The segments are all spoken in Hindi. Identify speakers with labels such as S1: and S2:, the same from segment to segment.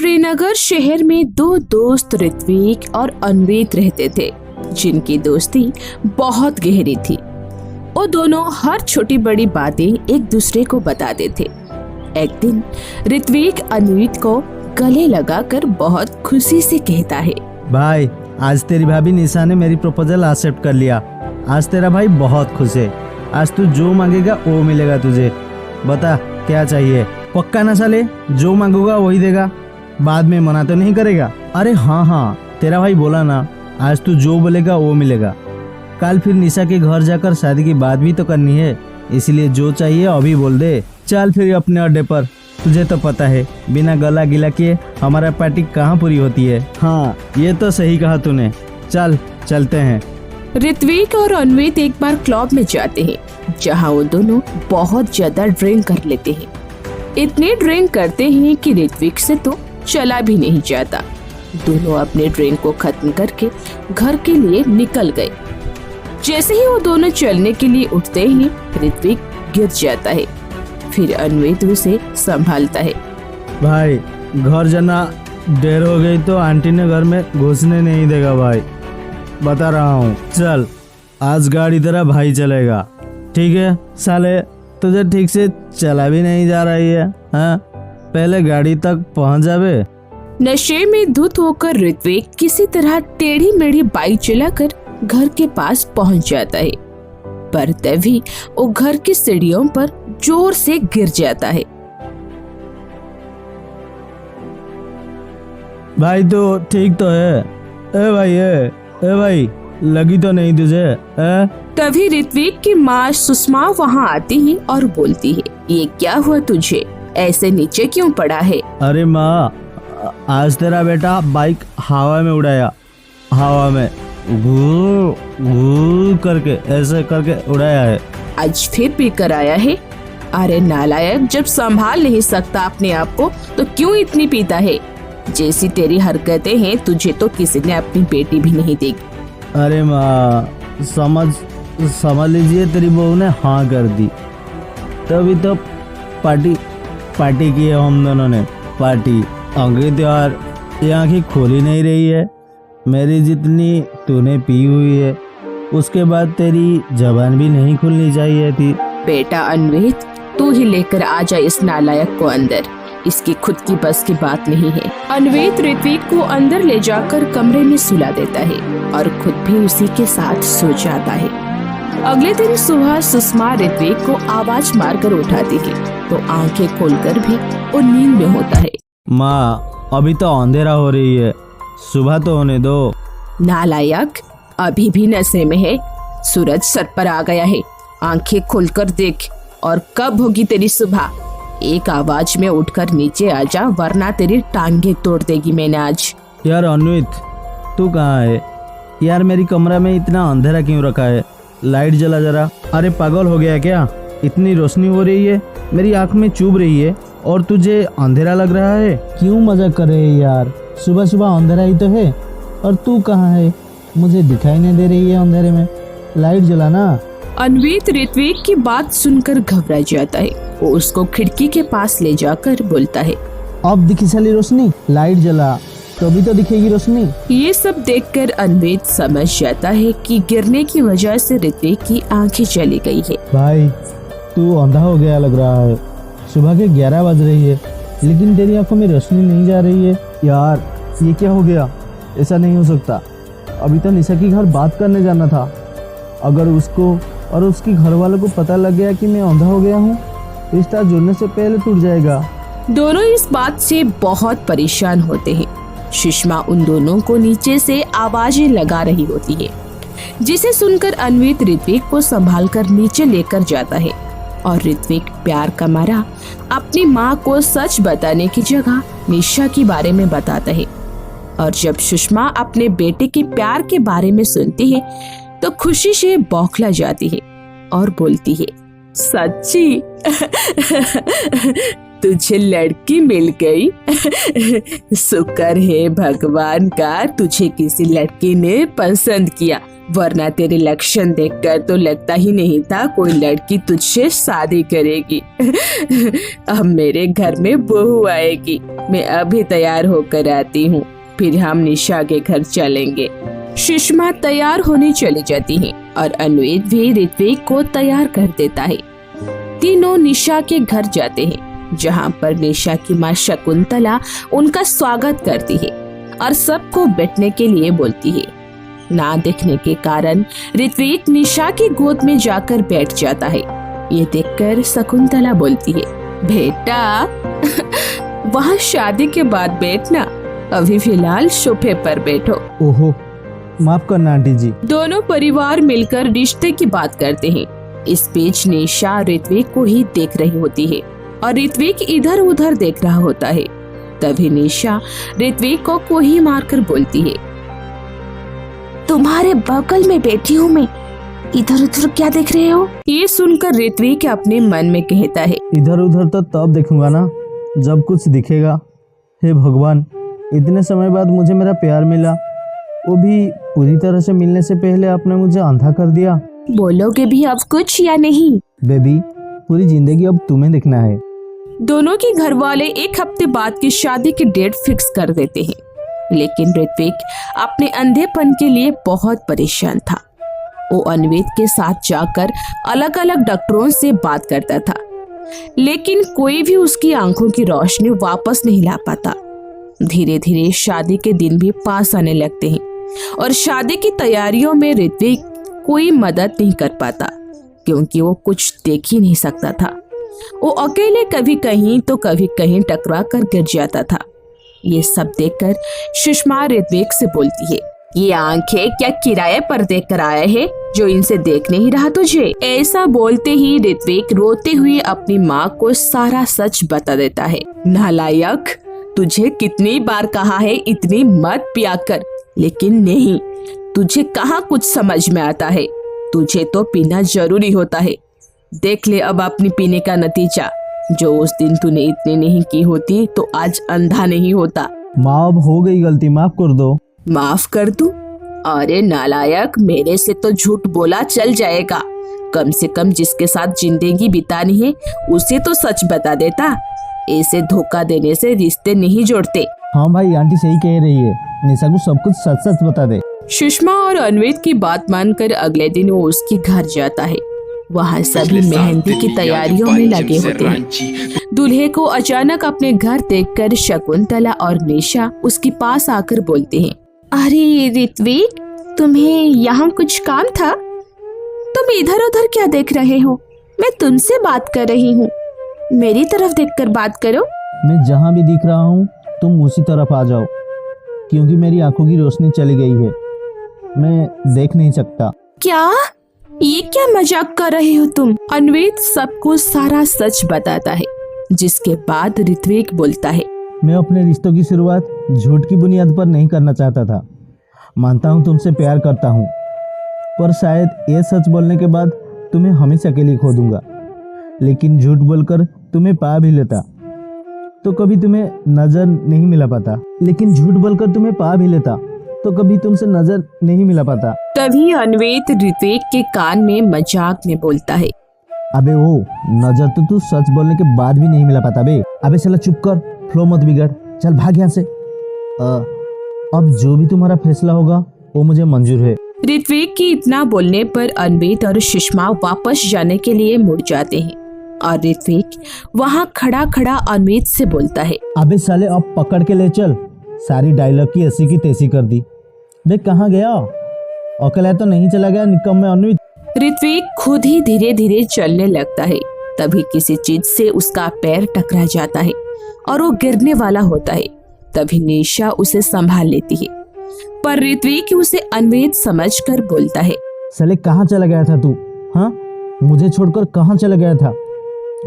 S1: श्रीनगर शहर में दो दोस्त ऋत्विक और अन्वित रहते थे, जिनकी दोस्ती बहुत गहरी थी। वो दोनों हर छोटी बड़ी बातें एक दूसरे को बताते थे। एक दिन ऋत्विक अन्वित को गले लगाकर बहुत खुशी से कहता है,
S2: भाई आज तेरी भाभी निशा ने मेरी प्रपोजल एक्सेप्ट कर लिया। आज तेरा भाई बहुत खुश है। आज तू जो मांगेगा वो मिलेगा तुझे। बता क्या चाहिए? पक्का ना साले, जो मांगूगा वही देगा। बाद में मना तो नहीं करेगा? अरे हाँ, तेरा भाई बोला ना, आज तू जो बोलेगा वो मिलेगा। कल फिर निशा के घर जाकर शादी की बात भी तो करनी है, इसलिए जो चाहिए अभी बोल दे। चल फिर अपने अड्डे पर। तुझे तो पता है बिना गला गिला किए हमारा पार्टी कहाँ पूरी होती है। हाँ ये तो सही कहा तूने। चल चलते हैं।
S1: ऋत्विक और अन्वित एक बार क्लब में जाते हैं, जहाँ वो दोनों बहुत ज्यादा ड्रिंक कर लेते हैं। इतनी ड्रिंक करते हैं कि ऋत्विक से तो चला भी नहीं जाता। दोनों अपने ड्रिंक को खत्म करके घर के लिए निकल गए। जैसे ही वो दोनों चलने के लिए उठते हैं, ऋत्विक गिर जाता है। फिर अन्वित उसे संभालता है।
S2: भाई घर जाना देर हो गई तो आंटी ने घर में घुसने नहीं देगा भाई, बता रहा हूँ। चल आज गाड़ी तेरा भाई चलेगा, ठीक है? साले तुझे ठीक से चला भी नहीं जा रही है। हाँ पहले गाड़ी तक पहुँच जावे।
S1: नशे में धुत होकर ऋत्विक किसी तरह टेढ़ी मेढ़ी बाइक चलाकर घर के पास पहुंच जाता है, पर तभी वो घर की सीढ़ियों पर जोर से गिर जाता है।
S2: भाई तो ठीक तो है? ए भाई लगी तो नहीं तुझे?
S1: तभी ऋत्विक की माँ सुषमा वहाँ आती है और बोलती है, ये क्या हुआ तुझे? ऐसे नीचे क्यों पड़ा है?
S2: अरे माँ, आज तेरा बेटा बाइक हवा में उड़ाया। हवा में घूर करके ऐसे करके उड़ाया है।
S1: आज फिर पी कर आया है? अरे नालायक, जब संभाल नहीं सकता अपने आप को तो क्यों इतनी पीता है? जैसी तेरी हरकतें हैं तुझे तो किसी ने अपनी बेटी भी नहीं देगी।
S2: अरे माँ समझ लीजिए तेरी बहू ने हाँ कर दी, तभी तो पार्टी की है हम दोनों ने। पार्टी अंग्रेज यार, ये आँखें खोली नहीं रही है मेरी जितनी तूने पी हुई है। उसके बाद तेरी जबान भी नहीं खुलनी चाहिए थी।
S1: बेटा अन्वित, तू ही लेकर आ जा इस नालायक को अंदर। इसकी खुद की बस की बात नहीं है। अन्वित ऋत्विक को अंदर ले जाकर कमरे में सुला देता है और खुद भी उसी के साथ सो जाता है। अगले दिन सुबह सुषमा ऋत्विक को आवाज मारकर उठाती है तो आंखें खोलकर भी वो नींद में होता है।
S2: माँ अभी तो अंधेरा हो रही है, सुबह तो होने दो।
S1: नालायक, अभी भी नशे में है। सूरज सर पर आ गया है, आंखें खोलकर देख। और कब होगी तेरी सुबह? एक आवाज में उठकर नीचे आ जा, वरना तेरी टांगे तोड़ देगी मैंने आज।
S2: यार अन्वित तू कहाँ है यार? मेरी कमरा में इतना अंधेरा क्यों रखा है? लाइट जला जरा। अरे पागल हो गया क्या? इतनी रोशनी हो रही है, मेरी आँख में चुभ रही है और तुझे अंधेरा लग रहा है। क्यों मजाक कर रहे है यार? सुबह सुबह अंधेरा ही तो है। और तू कहाँ है? मुझे दिखाई नहीं दे रही है अंधेरे में। लाइट जलाना।
S1: अन्वित ऋत्विक की बात सुनकर घबरा जाता है। वो उसको खिड़की के पास ले जाकर बोलता है,
S2: अब दिखी साली रोशनी? लाइट जला तभी तो दिखेगी रोशनी।
S1: ये सब देखकर अन्वित समझ जाता है कि गिरने की वजह से ऋत्विक की आंखें चली गई है।
S2: भाई तू अंधा हो गया लग रहा है। सुबह के 11 बज रही है लेकिन तेरी आंखों में रोशनी नहीं जा रही है। यार ये क्या हो गया? ऐसा नहीं हो सकता। अभी तो निशा के घर बात करने जाना था। अगर उसको और उसके घर वालों को पता लग गया कि मैं अंधा हो गया हूँ, रिश्ता जुड़ने से पहले टूट जाएगा।
S1: दोनों इस बात से बहुत परेशान होते हैं। सुषमा उन दोनों को नीचे से आवाजें लगा रही होती है, जिसे सुनकर अन्वित ऋत्विक को संभालकर नीचे लेकर जाता है और ऋत्विक प्यार का मारा अपनी माँ को सच बताने की जगह निशा के बारे में बताता है। और जब सुषमा अपने बेटे के प्यार के बारे में सुनती है तो खुशी से बौखला जाती है और बोलती है, सच्ची? तुझे लड़की मिल गई। शुक्र है भगवान का तुझे किसी लड़की ने पसंद किया, वरना तेरे लक्षण देखकर तो लगता ही नहीं था कोई लड़की तुझसे शादी करेगी। अब मेरे घर में बहू आएगी, मैं अभी तैयार होकर आती हूँ, फिर हम निशा के घर चलेंगे। सुषमा तैयार होने चली जाती है और अन्वित भी ऋत्विक को तैयार कर देता है। तीनों निशा के घर जाते हैं, जहाँ पर निशा की माँ शकुंतला उनका स्वागत करती है और सबको बैठने के लिए बोलती है। ना देखने के कारण ऋत्विक निशा की गोद में जाकर बैठ जाता है। ये देखकर शकुंतला बोलती है, बेटा वहाँ शादी के बाद बैठना, अभी फिलहाल सोफे पर बैठो।
S2: ओहो, माफ करना आंटी जी।
S1: दोनों परिवार मिलकर रिश्ते की बात करते हैं। इस बीच निशा ऋत्विक को ही देख रही होती है और ऋत्विक इधर उधर देख रहा होता है। तभी निशा ऋत्विक को कोही मारकर बोलती है, तुम्हारे बगल में बैठी हूँ मैं, इधर उधर क्या देख रहे हो? ये सुनकर ऋत्विक अपने मन में कहता है,
S2: इधर उधर तो तब देखूंगा ना जब कुछ दिखेगा। हे भगवान, इतने समय बाद मुझे मेरा प्यार मिला, वो भी पूरी तरह से मिलने से पहले आपने मुझे अंधा कर दिया।
S1: बोलोगे भी अब कुछ या नहीं?
S2: बेबी, पूरी जिंदगी अब तुम्हें देखना है।
S1: दोनों के घर वाले एक हफ्ते बाद की शादी की डेट फिक्स कर देते हैं, लेकिन ऋत्विक अपने अंधेपन के लिए बहुत परेशान था। वो अन्वित के साथ जाकर अलग अलग डॉक्टरों से बात करता था, लेकिन कोई भी उसकी आंखों की रोशनी वापस नहीं ला पाता। धीरे धीरे शादी के दिन भी पास आने लगते हैं और शादी की तैयारियों में ऋत्विक कोई मदद नहीं कर पाता, क्योंकि वो कुछ देख ही नहीं सकता था। वो अकेले कभी कहीं तो कभी कहीं टकरा कर गिर जाता था। ये सब देखकर सुषमा ऋत्विक से बोलती है, ये आंखें क्या किराए पर देख कर आए हैं जो इनसे देख नहीं रहा तुझे? ऐसा बोलते ही ऋत्विक रोते हुए अपनी माँ को सारा सच बता देता है। नालायक, तुझे कितनी बार कहा है इतनी मत पिया कर, लेकिन नहीं, तुझे कहाँ कुछ समझ में आता है। तुझे तो पीना जरूरी होता है। देख ले अब अपनी पीने का नतीजा। जो उस दिन तूने इतनी नहीं की होती तो आज अंधा नहीं होता।
S2: माँ, अब हो गई गलती, माफ कर दो।
S1: माफ कर दूं? अरे नालायक, मेरे से तो झूठ बोला चल जाएगा। कम से कम जिसके साथ जिंदगी बितानी है उसे तो सच बता देता। ऐसे धोखा देने से रिश्ते नहीं जोड़ते।
S2: हाँ भाई, आंटी सही कह रही है, निशा को सब कुछ सच सच बता दे।
S1: सुषमा और अन्वित की बात मानकर अगले दिन वो उसके घर जाता है। वहाँ सभी मेहंदी की तैयारियों में लगे होते हैं। दूल्हे को अचानक अपने घर देखकर शकुंतला और निशा उसके पास आकर बोलते हैं, अरे ऋत्विक, तुम्हें यहाँ कुछ काम था? तुम इधर उधर क्या देख रहे हो? मैं तुमसे बात कर रही हूँ, मेरी तरफ देखकर बात करो।
S2: मैं जहाँ भी दिख रहा हूँ तुम उसी तरफ आ जाओ, क्योंकि मेरी आंखों की रोशनी चली गई है, मैं देख नहीं सकता।
S1: क्या? ये क्या मजाक कर रहे हो तुम? अन्वित सबको सारा सच बताता है, जिसके बाद ऋत्विक बोलता है,
S2: मैं अपने रिश्तों की शुरुआत झूठ की बुनियाद पर नहीं करना चाहता था। मानता हूँ तुमसे प्यार करता हूँ, पर शायद ये सच बोलने के बाद तुम्हें हमेशा के लिए खो दूंगा। लेकिन झूठ बोलकर तुम्हें पा भी लेता तो कभी तुम्हें नजर नहीं मिला पाता, लेकिन झूठ बोलकर तुम्हें पा भी लेता तो कभी तुमसे नजर नहीं मिला पाता।
S1: तभी अन्वित ऋत्विक के कान में मजाक में बोलता है,
S2: अबे ओ, नजर तो तू सच बोलने के बाद भी नहीं मिला पाता बे। अबे चला चुप कर, फ्लो मत बिगड़, चल भाग यहाँ से। अब जो भी तुम्हारा फैसला होगा वो मुझे मंजूर है।
S1: ऋत्विक की इतना बोलने पर अन्वित और सुषमा वापस जाने के लिए मुड़ जाते हैं और ऋत्विक वहाँ खड़ा खड़ा अन्वित से बोलता है,
S2: अबे साले अब पकड़ के ले चल। सारी डायलॉग की ऐसी की तैसी कर दी। बे कहाँ गया? अकेला तो नहीं चला गया निकम्मे अन्वित?
S1: ऋत्विक खुद ही धीरे धीरे चलने लगता है। तभी किसी चीज से उसका पैर टकरा जाता है और वो गिरने वाला होता है। तभी निशा उसे संभाल लेती है, पर ऋत्विक उसे अन्वित समझकर बोलता है,
S2: साले कहाँ चला गया था तू? हाँ, मुझे छोड़कर कहाँ चला गया था?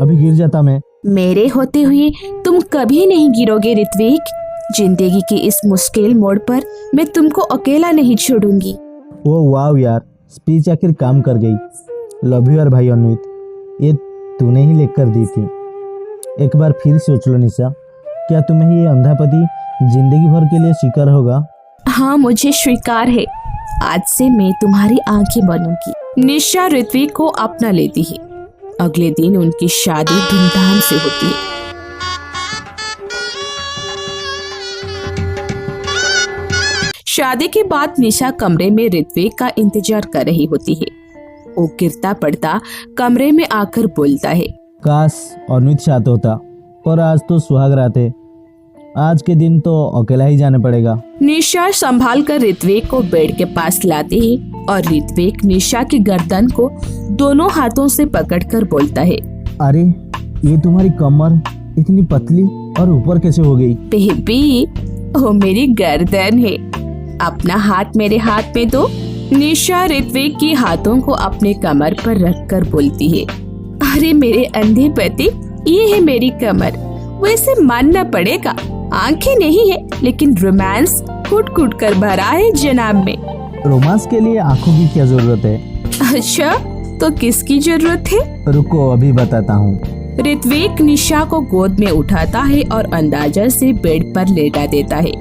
S2: अभी गिर जाता मैं।
S1: मेरे होते हुए तुम कभी नहीं गिरोगे ऋत्विक। जिंदगी के इस मुश्किल मोड़ पर मैं तुमको अकेला नहीं छोड़ूंगी।
S2: ओ वाव यार, स्पीच आखिर काम कर गई। लव यू यार भाई अन्वित, ये तूने ही लिख कर दी थी। एक बार फिर सोच लो निशा, क्या तुम्हें ये अंधा पति जिंदगी भर के लिए स्वीकार होगा?
S1: हाँ, मुझे स्वीकार है। आज से मैं तुम्हारी आंखें बनूंगी। निशा ऋत्विक को अपना लेती है। अगले दिन उनकी शादी धूमधाम से होती है। शादी के बाद निशा कमरे में ऋत्विक का इंतजार कर रही होती है। वो गिरता पड़ता कमरे में आकर बोलता है,
S2: काश अनूत साथ होता, पर आज तो सुहाग रात है। आज के दिन तो अकेला ही जाना पड़ेगा।
S1: निशा संभाल कर ऋत्विक को बेड के पास लाती है और ऋत्विक निशा की गर्दन को दोनों हाथों से पकड़कर बोलता है,
S2: अरे ये तुम्हारी कमर इतनी पतली और ऊपर कैसे हो गई?
S1: बेबी, वो मेरी गर्दन है, अपना हाथ मेरे हाथ में दो। निशा ऋत्विक की हाथों को अपने कमर पर रखकर बोलती है, अरे मेरे अंधे पति, ये है मेरी कमर। वैसे मानना पड़ेगा, आंखें नहीं है, लेकिन रोमांस कूट कूट कर भरा है जनाब में।
S2: रोमांस के लिए आंखों की क्या जरूरत है?
S1: अच्छा, तो किसकी जरूरत है?
S2: रुको अभी बताता हूँ।
S1: ऋत्विक निशा को गोद में उठाता है और अंदाजा से बेड पर लेटा देता है।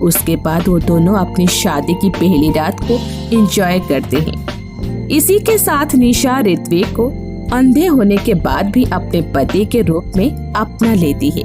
S1: उसके बाद वो दोनों अपनी शादी की पहली रात को एंजॉय करते हैं। इसी के साथ निशा ऋत्विक को अंधे होने के बाद भी अपने पति के रूप में अपना लेती है।